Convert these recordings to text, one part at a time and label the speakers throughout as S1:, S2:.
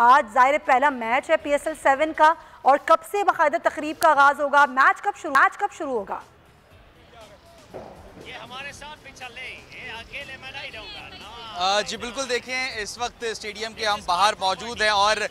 S1: आज ज़ाहिर पहला मैच है PSL 7 का, और कब से बाकायदा तकरीब का आगाज होगा? मैच कब शुरू होगा?
S2: ये हमारे साथ भी चले, ये अकेले मैं नहीं रहूंगा।
S3: जी बिल्कुल, देखें इस वक्त स्टेडियम के हम बाहर मौजूद हैं और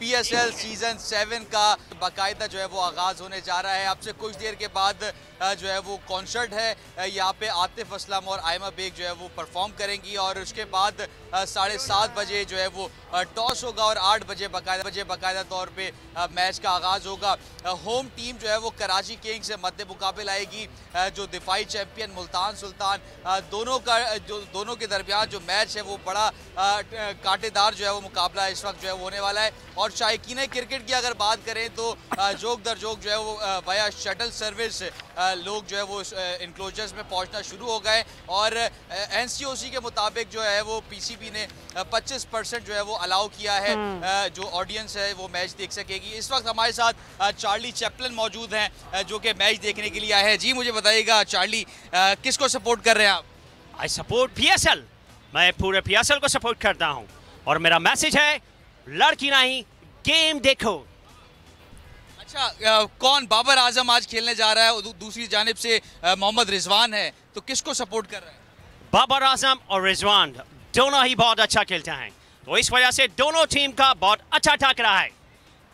S3: PSL सीज़न 7 का बाकायदा जो है वो आगाज़ होने जा रहा है। अब से कुछ देर के बाद जो है वो कॉन्सर्ट है, यहाँ पे आतिफ असलम और आयमा बेग जो है वो परफॉर्म करेंगी और उसके बाद 7:30 बजे जो है वो टॉस होगा और 8 बजे बाकायदा तौर पे मैच का आगाज़ होगा। होम टीम जो है वो कराची किंग्स से मद्दे मुकाबिल आएगी, जो दिफाई चैम्पियन मुल्तान सुल्तान, दोनों के दरमियान जो मैच है वो बड़ा कांटेदार जो है वो मुकाबला इस वक्त जो है वो होने वाला है। और शायकीन क्रिकेट की अगर बात करें तो जोक दर जोक जो है वो वाया शटल सर्विस लोग जो है वो इंक्लोजर्स में पहुंचना शुरू हो गए और NCOC के मुताबिक जो है वो PCB ने 25% जो है वो अलाउ किया है, जो ऑडियंस है वो मैच देख सकेगी। इस वक्त हमारे साथ चार्ली चैपलन मौजूद हैं जो कि मैच देखने के लिए आए हैं। जी मुझे बताइएगा चार्ली, किसको सपोर्ट कर रहे हैं आप?
S2: आई सपोर्ट PSL, मैं पूरे PSL को सपोर्ट करता हूँ और मेरा मैसेज है लड़की नहीं गेम देखो।
S3: अच्छा, कौन बाबर आजम आज खेलने जा रहा है, दूसरी जानिब से मोहम्मद रिजवान है, तो किसको सपोर्ट कर रहे हैं?
S2: बाबर आजम और रिजवान दोनों ही बहुत अच्छा खेलते हैं, तो इस वजह से दोनों टीम का बहुत अच्छा टकरा है।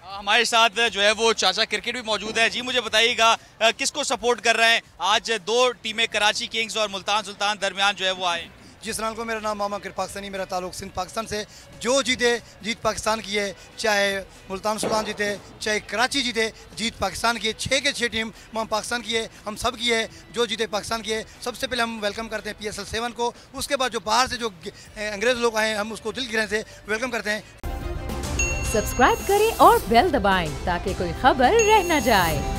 S3: हमारे साथ जो है वो चाचा क्रिकेट भी मौजूद है। जी मुझे बताइएगा किसको सपोर्ट कर रहे हैं? आज दो टीमें कराची किंग्स और मुल्तान सुल्तान दरमियान जो है वो आए।
S4: जिस नाल को मेरा नाम मोहम्मद पाकिस्तानी, मेरा ताल्लुक सिंध पाकिस्तान से। जो जीते जीत पाकिस्तान की है, चाहे मुल्तान सुल्तान जीते चाहे कराची जीते, जीत पाकिस्तान की है। 6 के 6 टीम हम पाकिस्तान की है, हम सब की है। जो जीते पाकिस्तान की है। सबसे पहले हम वेलकम करते हैं PSL 7 को, उसके बाद जो बाहर से जो अंग्रेज़ लोग आए हैं हम उसको दिल गिरह से वेलकम करते हैं।
S5: सब्सक्राइब करें और बेल दबाएं ताकि कोई खबर रह न जाए।